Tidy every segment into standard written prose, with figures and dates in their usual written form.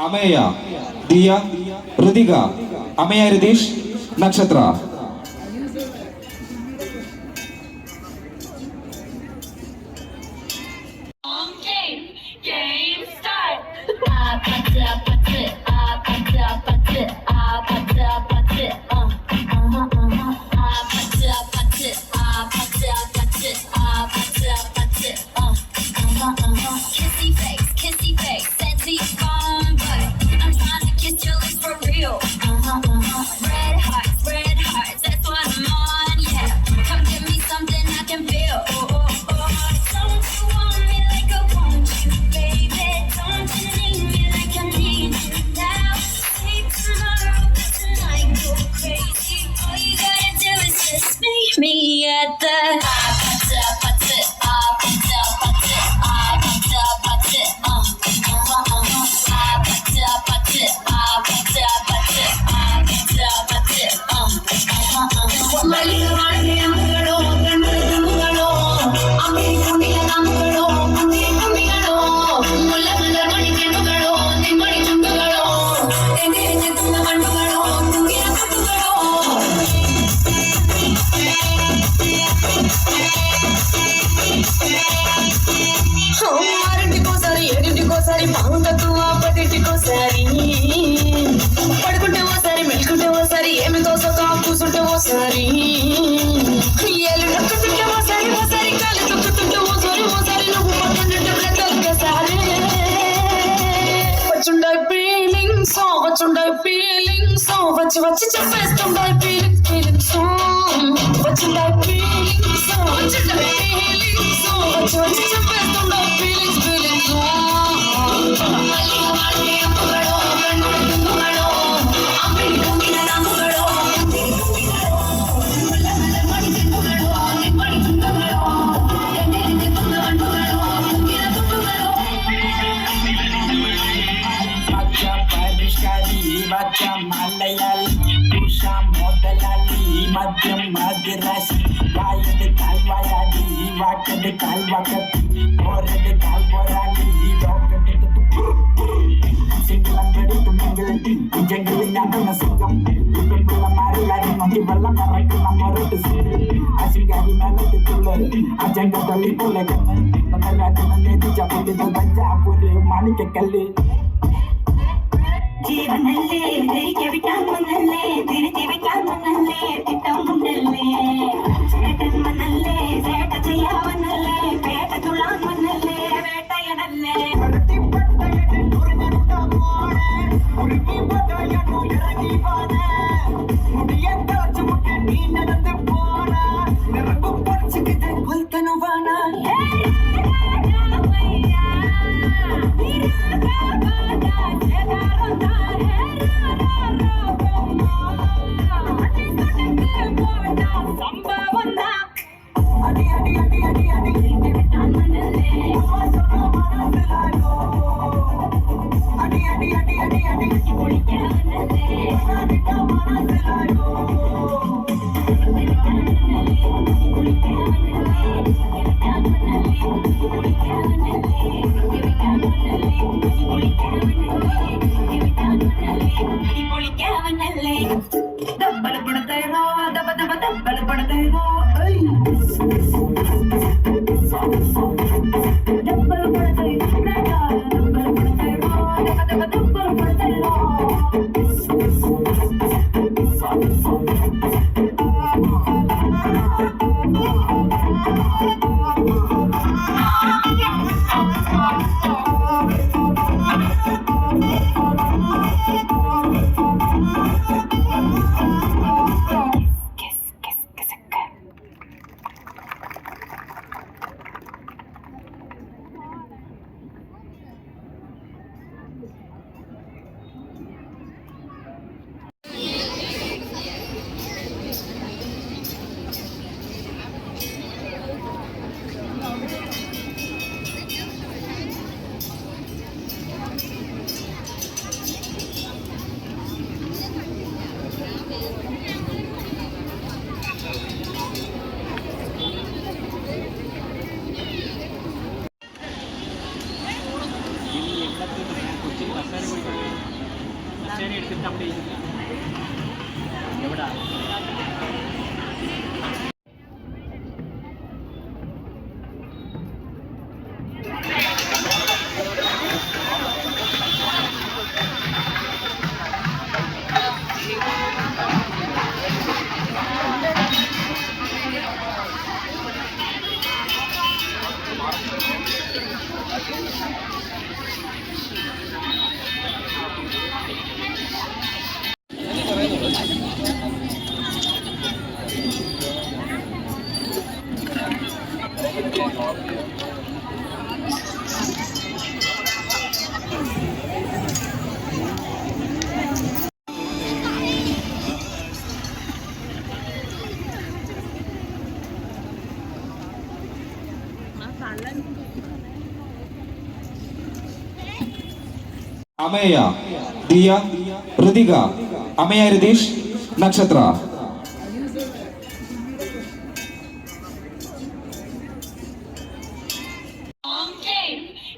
ಅಮೇಯ, ದಿಯಾ, ರುದಿಗ, ಅಮೇಯ ರಿದೀಶ್, ನಕ್ಷತ್ರ. Kissy face, sexy fun, but I'm trying to kiss your lips for real. Red hearts, that's what I'm on, yeah. Come give me something I can feel. Oh, oh, oh. Don't you want me like I want you, baby? Don't you need me like I need you now? Say tomorrow, but tonight go crazy. All you gotta do is just meet me at the పడుకుంటే ఓసారి మెలుకుంటే ఓసారి ఏమి తోసక కూసుంటే ఓసారి ఏళ్ళు నొక్కుతుంటే ఓసారి ఓసారి కాళ్ళు తొక్కుతుంటే ఓసారి ఓసారి నువ్వు పడుకుంటుంటే ప్రతొక్కసారి వచ్చుండాయి ఫీలింగ్స్ వచ్చి వచ్చి చెప్పేస్తుండాయి ఫీలింగ్స్ వచ్చుండాయి ఫీలింగ్స్ వచ్చి వచ్చి చెప్పేస్తుండాయి ఫీలింగ్స్ మలయాళి పురుష మొదలాలి మధ్యం మధురాశి వాయడు కాల్వాయాలి వాకడు కాల్వాకతి పోరడు కాల్పోరాలి సింగిల్ అంగడి తుంగిలంటి జంగిలి జ్ఞాపన సింగం తుంగుల మారిలారి మంది వల్ల మరట్టు నమ్మరొట్టు అసింగారి మెల్లటి తుల్లరు అజంగ తల్లి పుల్లగమ్మ తమరాజన నేతి చప్పుడితో దంజాపూరి మాణిక కల్లి ജീവനല്ലേ ധരിക്കവിട്ടാൻ വന്നല്ലേ തിരിച്ചിവിട്ടാൻ വന്നല്ലേ തിട്ടം മുന്നല്ലേ ചേട്ടൻ വന്നല്ലേ ചേട്ട ചെയ്യാവന്നല്ലേ പേട്ട തുള്ളാൻ വന്നല്ലേ വേട്ടയനല്ലേ നീ നടന്ന് പോണ നിറവും പഠിച്ചിട്ട് കൊൽക്കനുവാണ దబ్బలు పడతాయిరో దబ దబ దబ్బలు పడతాయిరో దబ్బలు పడతాయి దబ్బలు పడతాయిరో దబ దబ దబ్బలు పడతాయిరో അമേയ, ദിയ, ഋതിക, അമേയ രതീഷ്, നക്ഷത്ര.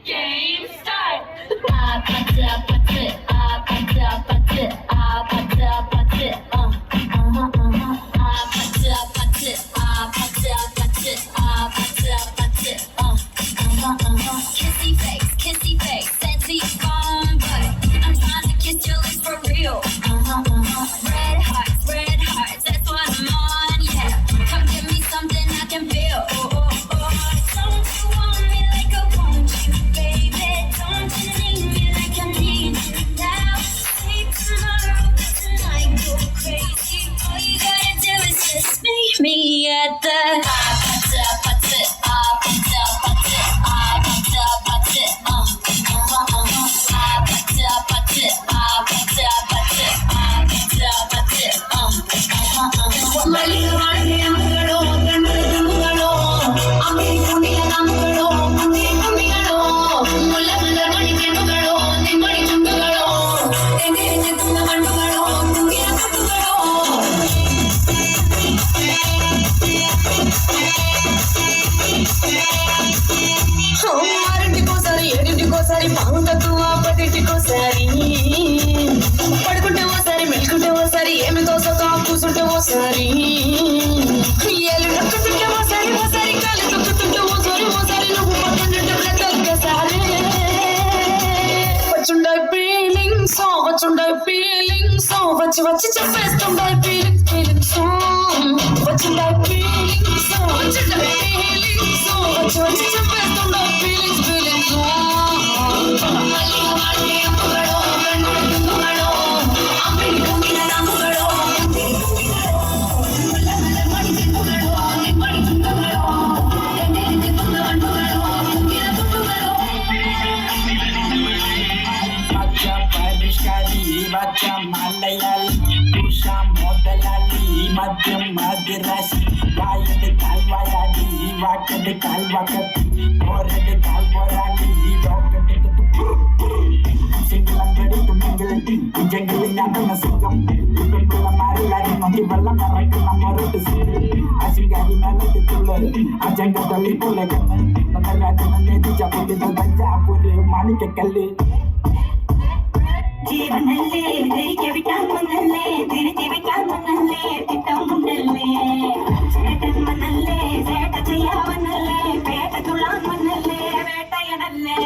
Game start. Kissy face, sexy fun, but I'm trying to kiss your lips for real. Red hearts, that's what I'm on. Yeah, come give me something I can feel. Don't you want me like I want you, baby? Don't you need me like I need you now? Say tomorrow, but tonight go crazy. All you gotta do is just meet me at the పడుకుంటే ఓసారి మెలుకుంటే ఓసారి ఏమి దోసక కూసుంటే ఓసారి ఏలు నొక్కుతుంటే ఓసారి ఓసారి కాలు తొక్కుతుంటే ఓసారి నువ్వు పక్కనుంటే ఒక్కసారి వచ్చుండాయి ఫీలింగ్స్ వచ్చి వచ్చి చెప్పేస్తుండాయి ఫీలింగ్స్ వచ్చుండాయి ఫీలింగ్స్ వచ్చి వచ్చి చెప్పేస్తుండాయి feelings Baca Malayali, Pusha Modalali, Madhyam Madrasi, Vayad Kalvayadi, Vakad Kalvakati, Borad Kalvarali, Rocket Single and ready to mingle, jungle in Anna Singam, people are married, Montivala, Marakana, Asingari Malaki Tuller, Ajanga Lipo Legaman, the Maratana, Japan, the Japu, Manika Kali. ജീവനല്ലേ വിജയിക്കാൻ വന്നല്ലേ തിരിച്ചിരിക്കാൻ വന്നല്ലേ തിട്ടം മുണ്ടല്ലേ ചേട്ടൻ വന്നല്ലേ ചേട്ട ചെയ്യാവന്നല്ലേ പേട്ട തുള്ളാൻ വന്നല്ലേ വേട്ടയനല്ലേ